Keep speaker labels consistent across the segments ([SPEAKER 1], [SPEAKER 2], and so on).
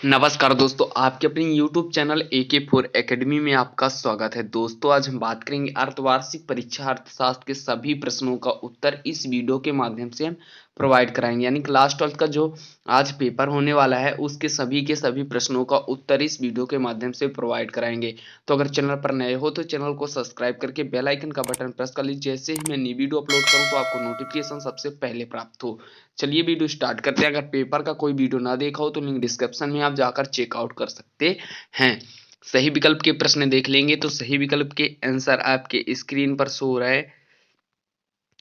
[SPEAKER 1] नमस्कार दोस्तों, आपके अपने YouTube चैनल AK4 एकेडमी में आपका स्वागत है। दोस्तों, आज हम बात करेंगे अर्धवार्षिक परीक्षा अर्थशास्त्र के सभी प्रश्नों का उत्तर इस वीडियो के माध्यम से हम प्रोवाइड कराएंगे। यानी क्लास 12 का जो आज पेपर होने वाला है उसके सभी के सभी प्रश्नों का उत्तर इस वीडियो के माध्यम से प्रोवाइड कराएंगे। तो अगर चैनल पर नए हो तो चैनल को सब्सक्राइब करके बेल आइकन का बटन प्रेस कर लीजिए। जैसे ही मैं नई वीडियो अपलोड करूँ तो आपको नोटिफिकेशन सबसे पहले प्राप्त हो। चलिए वीडियो स्टार्ट करते हैं। अगर पेपर का कोई वीडियो ना देखा हो तो लिंक डिस्क्रिप्शन में आप जाकर चेकआउट कर सकते हैं। सही विकल्प के प्रश्न देख लेंगे तो सही विकल्प के आंसर आपके स्क्रीन पर शो हो रहा है,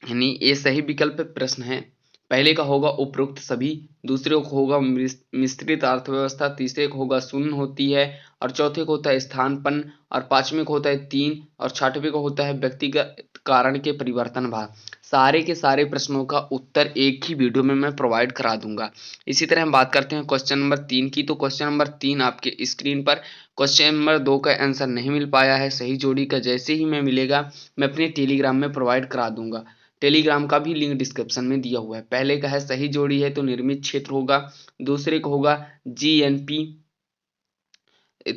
[SPEAKER 1] यानी ये सही विकल्प प्रश्न है। पहले का होगा उपरोक्त सभी, दूसरे को होगा मिश्रित अर्थव्यवस्था, तीसरे को होगा शून्य होती है, और चौथे को होता है स्थानपन्न, और पांचवें को होता है तीन, और छठवें को होता है व्यक्तिगत कारण के परिवर्तन भाग। सारे के सारे प्रश्नों का उत्तर एक ही वीडियो में मैं प्रोवाइड करा दूंगा। इसी तरह हम बात करते हैं क्वेश्चन नंबर 3 की। तो क्वेश्चन नंबर 3 आपके स्क्रीन पर, क्वेश्चन नंबर 2 का आंसर नहीं मिल पाया है सही जोड़ी का। जैसे ही मैं मिलेगा मैं अपने टेलीग्राम में प्रोवाइड करा दूंगा। टेलीग्राम का भी लिंक डिस्क्रिप्शन में दिया हुआ है। पहले का है सही जोड़ी है तो निर्मित क्षेत्र होगा, दूसरे को होगा जीएनपी,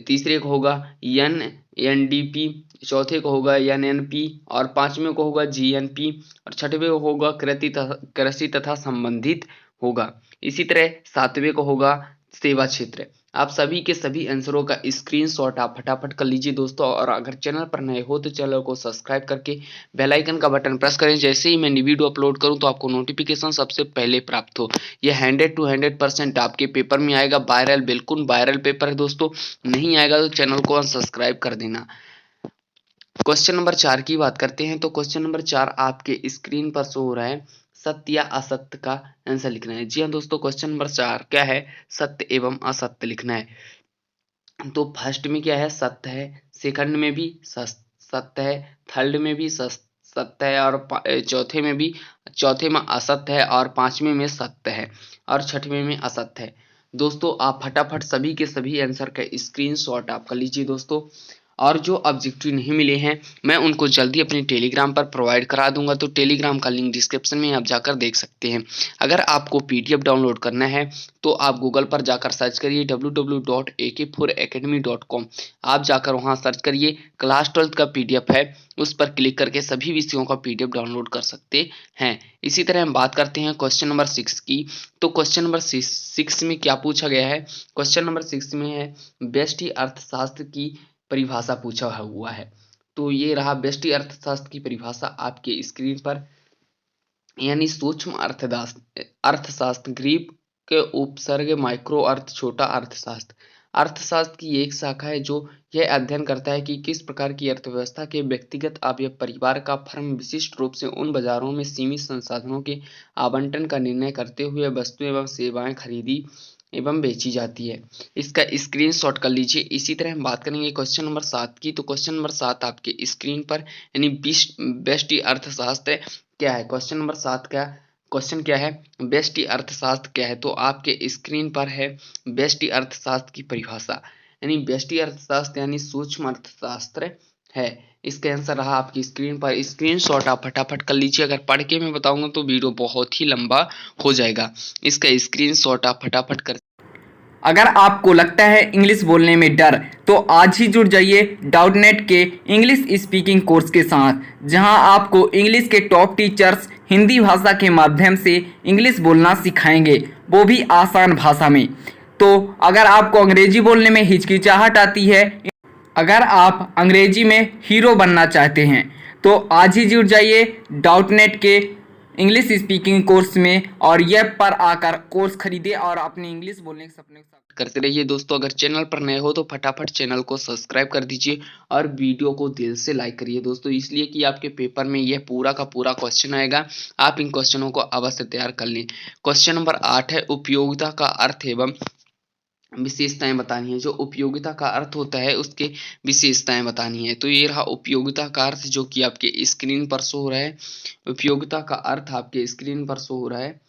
[SPEAKER 1] तीसरे को होगा एनडीपी, चौथे को होगा एनएनपी, और पांचवें को होगा जीएनपी, और छठवें को होगा कृषि तथा संबंधित होगा। इसी तरह सातवें को होगा सेवा क्षेत्र। आप सभी के सभी आंसरों का स्क्रीनशॉट आप फटाफट कर लीजिए दोस्तों। और अगर चैनल पर नए हो तो चैनल को सब्सक्राइब करके बेल आइकन का बटन प्रेस करें। जैसे ही मैं नई वीडियो अपलोड करूं तो आपको नोटिफिकेशन सबसे पहले प्राप्त हो। यह 100 to 100% आपके पेपर में आएगा। वायरल, बिल्कुल वायरल पेपर है दोस्तों। नहीं आएगा तो चैनल को अनसब्सक्राइब कर देना। क्वेश्चन नंबर 4 की बात करते हैं। तो क्वेश्चन नंबर 4 आपके स्क्रीन पर शो हो रहा है। सत्य या असत्य का आंसर लिखना है। जी हाँ दोस्तों, क्वेश्चन नंबर 4 क्या है? सत्य एवं असत्य लिखना है। तो फर्स्ट में क्या है? सत्य है, सेकंड में भी सत्य है, थर्ड में भी सत्य है, और चौथे में असत्य है, और पांचवें में सत्य है, और छठवें में असत्य है। दोस्तों, आप फटाफट सभी के सभी आंसर का स्क्रीनशॉट आप कर लीजिए दोस्तों। और जो ऑब्जेक्टिव नहीं मिले हैं मैं उनको जल्दी अपने टेलीग्राम पर प्रोवाइड करा दूंगा। तो टेलीग्राम का लिंक डिस्क्रिप्शन में आप जाकर देख सकते हैं। अगर आपको पीडीएफ डाउनलोड करना है तो आप गूगल पर जाकर सर्च करिए www.ak4academy.com। आप जाकर वहां सर्च करिए, क्लास 12 का पीडीएफ है, उस पर क्लिक करके सभी विषयों का पीडीएफ डाउनलोड कर सकते हैं। इसी तरह हम बात करते हैं क्वेश्चन नंबर 6 की। तो क्वेश्चन नंबर 6 में क्या पूछा गया है? क्वेश्चन नंबर 6 में है व्यष्टि अर्थशास्त्र की परिभाषा पूछा हुआ है। तो ये रहा व्यष्टि अर्थशास्त्र की परिभाषा आपके स्क्रीन पर। यानी सूक्ष्म अर्थशास्त्र, ग्रीक के उपसर्ग माइक्रो अर्थ, छोटा अर्थशास्त्र। अर्थशास्त्र की एक शाखा है जो यह अध्ययन करता है कि किस प्रकार की अर्थव्यवस्था के व्यक्तिगत अवयव परिवार का फर्म विशिष्ट रूप से उन बाजारों में सीमित संसाधनों के आवंटन का निर्णय करते हुए वस्तुएं एवं सेवाएं खरीदी एवं बेची जाती है। इसका स्क्रीनशॉट कर लीजिए। इसी तरह हम बात करेंगे क्वेश्चन नंबर 7 की। तो क्वेश्चन नंबर 7 आपके स्क्रीन पर, यानी व्यष्टि अर्थशास्त्र क्या है? क्वेश्चन नंबर 7 का क्वेश्चन क्या है? व्यष्टि अर्थशास्त्र क्या है? तो आपके स्क्रीन पर है व्यष्टि अर्थशास्त्र की परिभाषा। यानी व्यष्टि अर्थशास्त्र यानी सूक्ष्म अर्थशास्त्र है। इसका आंसर रहा आपकी स्क्रीन पर। स्क्रीनशॉट आप फटाफट कर लीजिए। अगर पढ़ के मैं बताऊंगा तो वीडियो बहुत ही लंबा हो जाएगा। इसका स्क्रीनशॉट आप फटाफट कर।
[SPEAKER 2] अगर आपको लगता है इंग्लिश बोलने में डर, तो आज ही जुड़ जाइए डाउटनेट के इंग्लिश स्पीकिंग कोर्स के साथ, जहां आपको इंग्लिश के टॉप टीचर्स हिंदी भाषा के माध्यम से इंग्लिश बोलना सिखाएंगे, वो भी आसान भाषा में। तो अगर आपको अंग्रेजी बोलने में हिचकिचाहट आती है, अगर आप अंग्रेजी में हीरो बनना चाहते हैं, तो आज ही जुड़ जाइए डाउटनेट के इंग्लिश स्पीकिंग कोर्स में, और यह पर आकर कोर्स खरीदे और अपने इंग्लिश बोलने के सपने
[SPEAKER 1] करते रहिए दोस्तों। अगर चैनल पर नए हो तो फटाफट चैनल को सब्सक्राइब कर दीजिए और वीडियो को दिल से लाइक करिए दोस्तों, इसलिए कि आपके पेपर में यह पूरा का पूरा क्वेश्चन आएगा। आप इन क्वेश्चनों को अवश्य तैयार कर लें। क्वेश्चन नंबर 8 है उपयोगिता का अर्थ एवं विशेषताएं बतानी है। जो उपयोगिता का अर्थ होता है उसके विशेषताएं बतानी है। तो ये रहा उपयोगिता का अर्थ, जो कि आपके स्क्रीन पर शो हो रहा है। उपयोगिता का अर्थ आपके स्क्रीन पर शो हो रहा है।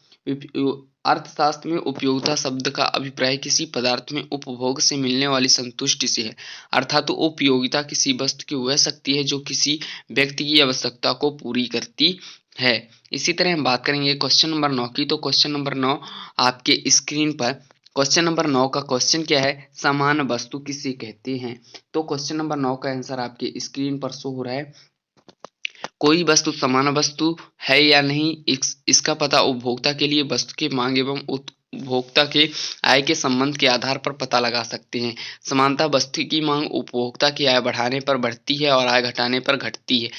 [SPEAKER 1] अर्थशास्त्र में उपयोगिता शब्द का अभिप्राय किसी पदार्थ में उपभोग से मिलने वाली संतुष्टि से है। अर्थात तो उपयोगिता किसी वस्तु की वह शक्ति है जो किसी व्यक्ति की आवश्यकता को पूरी करती है। इसी तरह हम बात करेंगे क्वेश्चन नंबर 9 की। तो क्वेश्चन नंबर 9 आपके स्क्रीन पर, क्वेश्चन नंबर 9 का क्वेश्चन क्या है, समान वस्तु किसे कहते हैं। तो क्वेश्चन नंबर 9 का आंसर आपके स्क्रीन पर शो हो रहा है। कोई वस्तु समान वस्तु है या नहीं, इसका पता उपभोक्ता के लिए वस्तु की मांग एवं उपभोक्ता के आय के संबंध के आधार पर पता लगा सकते हैं। समानता वस्तु की मांग उपभोक्ता की आय बढ़ाने पर बढ़ती है और आय घटाने पर घटती है,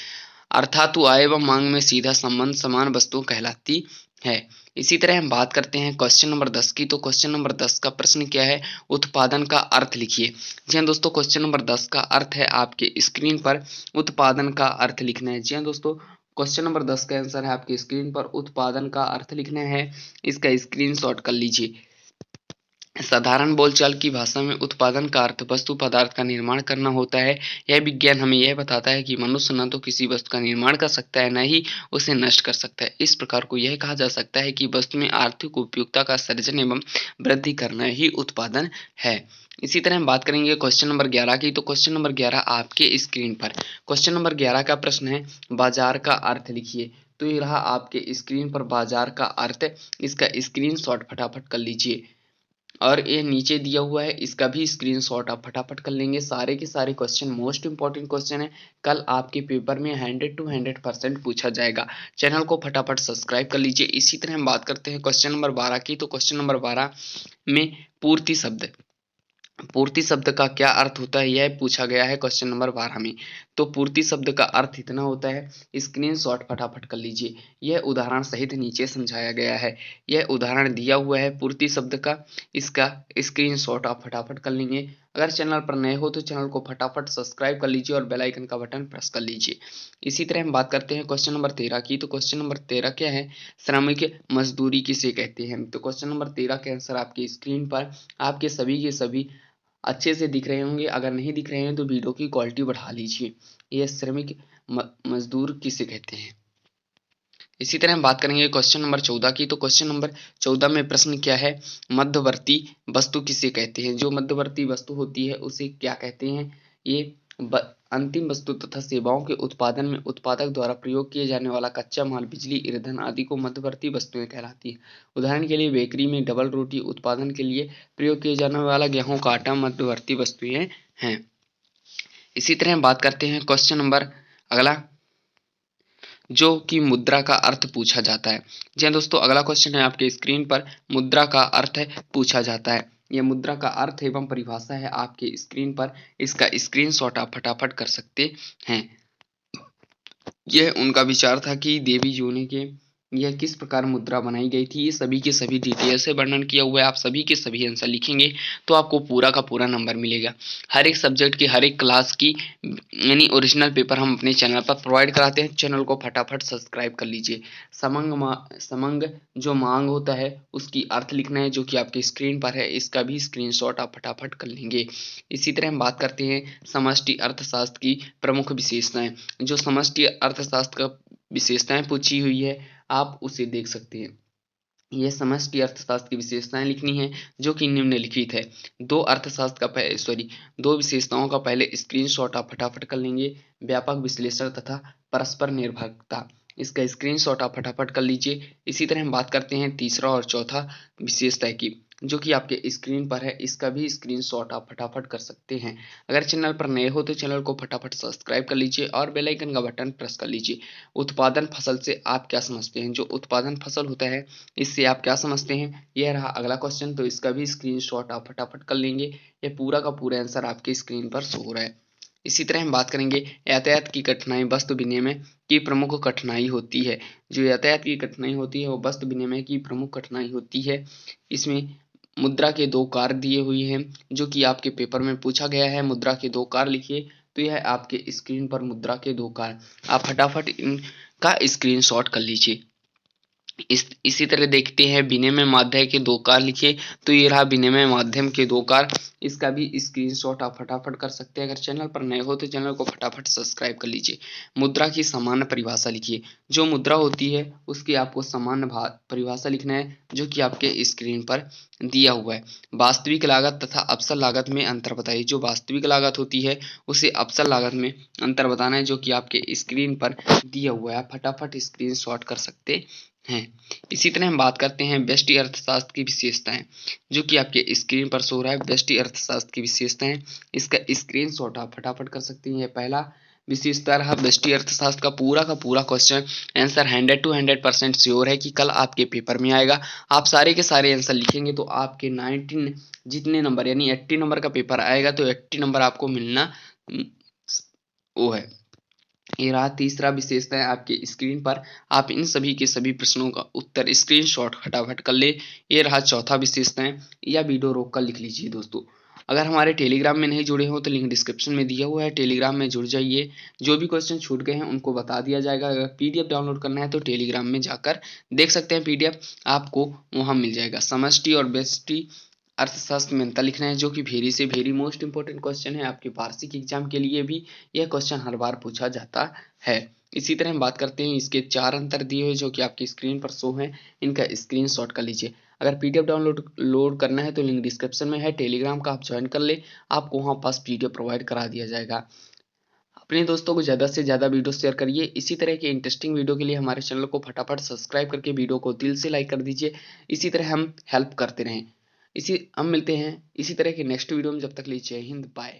[SPEAKER 1] अर्थात आय व मांग में सीधा संबंध समान वस्तु कहलाती है। इसी तरह हम बात करते हैं क्वेश्चन नंबर 10 की। तो क्वेश्चन नंबर 10 का प्रश्न क्या है, उत्पादन का अर्थ लिखिए। जी हाँ दोस्तों, क्वेश्चन नंबर 10 का अर्थ है आपके स्क्रीन पर उत्पादन का अर्थ लिखना है। जी हाँ दोस्तों, क्वेश्चन नंबर 10 का आंसर है आपके स्क्रीन पर उत्पादन का अर्थ लिखना है। इसका स्क्रीनशॉट कर लीजिए। साधारण बोलचाल की भाषा में उत्पादन का अर्थ वस्तु पदार्थ का निर्माण करना होता है। यह विज्ञान हमें यह बताता है कि मनुष्य न तो किसी वस्तु का निर्माण कर सकता है, न ही उसे नष्ट कर सकता है। इस प्रकार को यह कहा जा सकता है कि वस्तु में आर्थिक उपयोगिता का सृजन एवं वृद्धि करना ही उत्पादन है। इसी तरह हम बात करेंगे क्वेश्चन नंबर 11 की। तो क्वेश्चन नंबर 11 आपके स्क्रीन पर। क्वेश्चन नंबर 11 का प्रश्न है, बाजार का अर्थ लिखिए। तो ये रहा आपके स्क्रीन पर बाजार का अर्थ। इसका स्क्रीनशॉट फटाफट कर लीजिए और ये नीचे दिया हुआ है, इसका भी स्क्रीनशॉट आप फटाफट कर लेंगे। सारे के सारे क्वेश्चन मोस्ट इंपॉर्टेंट क्वेश्चन है, कल आपके पेपर में 100 to 100% पूछा जाएगा। चैनल को फटाफट सब्सक्राइब कर लीजिए। इसी तरह हम बात करते हैं क्वेश्चन नंबर 12 की। तो क्वेश्चन नंबर 12 में पूर्ति शब्द, पूर्ति शब्द का क्या अर्थ होता है, यह पूछा गया है क्वेश्चन नंबर 12 में। तो पूर्ति शब्द का अर्थ इतना होता है, स्क्रीनशॉट फटाफट कर लीजिए। यह उदाहरण सहित नीचे समझाया गया है। यह उदाहरण दिया हुआ है पूर्ति शब्द का, इसका स्क्रीनशॉट आप फटाफट कर लेंगे। अगर चैनल पर नए हो तो चैनल को फटाफट सब्सक्राइब कर लीजिए और बेल आइकन का बटन प्रेस कर लीजिए। इसी तरह हम बात करते हैं क्वेश्चन नंबर 13 की। तो क्वेश्चन नंबर 13 क्या है, श्रमिक मजदूरी किसे कहते हैं। तो क्वेश्चन नंबर 13 के आंसर आपकी स्क्रीन पर आपके सभी के सभी अच्छे से दिख रहे होंगे। अगर नहीं दिख रहे हैं तो वीडियो की क्वालिटी बढ़ा लीजिए। ये श्रमिक मजदूर किसे कहते हैं। इसी तरह हम बात करेंगे क्वेश्चन नंबर 14 की। तो क्वेश्चन नंबर 14 में प्रश्न क्या है, मध्यवर्ती वस्तु किसे कहते हैं। जो मध्यवर्ती वस्तु होती है उसे क्या कहते हैं। ये अंतिम वस्तु तथा सेवाओं के उत्पादन में उत्पादक द्वारा प्रयोग किए जाने वाला कच्चा माल, बिजली, ईंधन आदि को मध्यवर्ती वस्तुएं कहलाती है। उदाहरण के लिए बेकरी में डबल रोटी उत्पादन के लिए प्रयोग किए जाने वाला गेहूं का आटा मध्यवर्ती वस्तुएं हैं। इसी तरह हम बात करते हैं क्वेश्चन नंबर अगला, जो कि मुद्रा का अर्थ पूछा जाता है। जी हाँ दोस्तों, अगला क्वेश्चन है आपके स्क्रीन पर, मुद्रा का अर्थ पूछा जाता है। यह मुद्रा का अर्थ एवं परिभाषा है आपके स्क्रीन पर। इसका स्क्रीनशॉट आप फटाफट कर सकते हैं। यह उनका विचार था कि देवी योनि के यह किस प्रकार मुद्रा बनाई गई थी। ये सभी के सभी डिटेल से वर्णन किया हुआ है। आप सभी के सभी आंसर लिखेंगे तो आपको पूरा का पूरा नंबर मिलेगा। हर एक सब्जेक्ट की हर एक क्लास की यानी ओरिजिनल पेपर हम अपने चैनल पर प्रोवाइड कराते हैं। चैनल को फटाफट सब्सक्राइब कर लीजिए। समंग जो मांग होता है उसकी अर्थ लिखना है, जो कि आपके स्क्रीन पर है। इसका भी स्क्रीनशॉट आप फटाफट कर लेंगे। इसी तरह हम बात करते हैं समष्टि अर्थशास्त्र की प्रमुख विशेषताएं। जो समष्टि अर्थशास्त्र का विशेषताएं पूछी हुई है आप उसे देख सकते हैं। यह समष्टि अर्थशास्त्र की विशेषताएं लिखनी है जो कि निम्नलिखित है। दो विशेषताओं का पहले स्क्रीनशॉट आप फटाफट कर लेंगे। व्यापक विश्लेषण तथा परस्पर निर्भरता, इसका स्क्रीनशॉट आप फटाफट कर लीजिए। इसी तरह हम बात करते हैं तीसरा और चौथा विशेषता की, जो कि आपके स्क्रीन पर है। इसका भी स्क्रीनशॉट आप फटाफट कर सकते हैं। अगर चैनल पर नए हो तो चैनल को फटाफट सब्सक्राइब कर लीजिए और बेल आइकन का बटन प्रेस कर लीजिए। उत्पादन फसल से आप क्या समझते हैं। जो उत्पादन फसल होता है इससे आप क्या समझते हैं, यह रहा अगला क्वेश्चन। तो इसका भी स्क्रीनशॉट आप फटाफट कर लेंगे। यह पूरा का पूरा आंसर आपके स्क्रीन पर शो हो रहा है। इसी तरह हम बात करेंगे यातायात की कठिनाई वस्तु विनिमय की प्रमुख कठिनाई होती है। जो यातायात की कठिनाई होती है वो वस्तु विनिमय की प्रमुख कठिनाई होती है। इसमें मुद्रा के दो कार्य दिए हुए हैं जो कि आपके पेपर में पूछा गया है। मुद्रा के दो कार्य लिखिए। तो यह आपके स्क्रीन पर मुद्रा के दो कार्य, आप फटाफट इनका स्क्रीनशॉट कर लीजिए। इसी तरह देखते हैं विनिमय माध्यम के दो कार्य लिखिए। तो ये रहा विनिमय माध्यम के दो कार्य, इसका भी स्क्रीनशॉट आप फटाफट कर सकते हैं। अगर चैनल पर नए हो तो चैनल को फटाफट सब्सक्राइब कर लीजिए। मुद्रा की सामान्य परिभाषा लिखिए। जो मुद्रा होती है उसकी आपको सामान्य परिभाषा लिखना है जो कि आपके स्क्रीन पर दिया हुआ है। वास्तविक लागत तथा अवसर लागत में अंतर बताइए। जो वास्तविक लागत होती है उसे अवसर लागत में अंतर बताना है, जो कि आपके स्क्रीन पर दिया हुआ है। आप फटाफट स्क्रीनशॉट कर सकते हैं। इसी तरह हम बात करते हैं व्यष्टि अर्थशास्त्र की विशेषताएं, जो कि आपके स्क्रीन पर शो रहा है। व्यष्टि अर्थशास्त्र की विशेषताएं, इसका स्क्रीनशॉट आप फटाफट कर सकते हैं। पहला विशेषता रहा व्यष्टि अर्थशास्त्र का पूरा क्वेश्चन आंसर 100 to 100% श्योर है कि कल आपके पेपर में आएगा। आप सारे के सारे आंसर लिखेंगे तो आपके 19 जितने नंबर यानी 80 नंबर का पेपर आएगा तो 80 नंबर आपको मिलना वो है। ये रहा तीसरा विशेषता है आपके स्क्रीन पर, आप इन सभी के सभी प्रश्नों का उत्तर स्क्रीनशॉट फटाफट कर ले। ये रहा चौथा विशेषता है, या वीडियो रोक कर लिख लीजिए दोस्तों। अगर हमारे टेलीग्राम में नहीं जुड़े हो तो लिंक डिस्क्रिप्शन में दिया हुआ है, टेलीग्राम में जुड़ जाइए। जो भी क्वेश्चन छूट गए हैं उनको बता दिया जाएगा। अगर पीडीएफ डाउनलोड करना है तो टेलीग्राम में जाकर देख सकते हैं, पीडीएफ आपको वहाँ मिल जाएगा। समष्टि और व्यष्टि अर्थशास्त्र में अंतर लिखना है, जो कि वेरी से वेरी मोस्ट इंपॉर्टेंट क्वेश्चन है। आपके वार्षिक एग्जाम के लिए भी यह क्वेश्चन हर बार पूछा जाता है। इसी तरह हम बात करते हैं, इसके 4 अंतर दिए हुए जो कि आपकी स्क्रीन पर शो है, इनका स्क्रीनशॉट कर लीजिए। अगर पीडीएफ डाउनलोड करना है तो लिंक डिस्क्रिप्शन में है, टेलीग्राम का आप ज्वाइन कर ले, आपको वहाँ पास पीडीएफ प्रोवाइड करा दिया जाएगा। अपने दोस्तों को ज़्यादा से ज़्यादा वीडियो शेयर करिए। इसी तरह के इंटरेस्टिंग वीडियो के लिए हमारे चैनल को फटाफट सब्सक्राइब करके वीडियो को दिल से लाइक कर दीजिए। इसी तरह हम हेल्प करते रहें। हम मिलते हैं इसी तरह के नेक्स्ट वीडियो में। जब तक के लिए जय हिंद, बाय।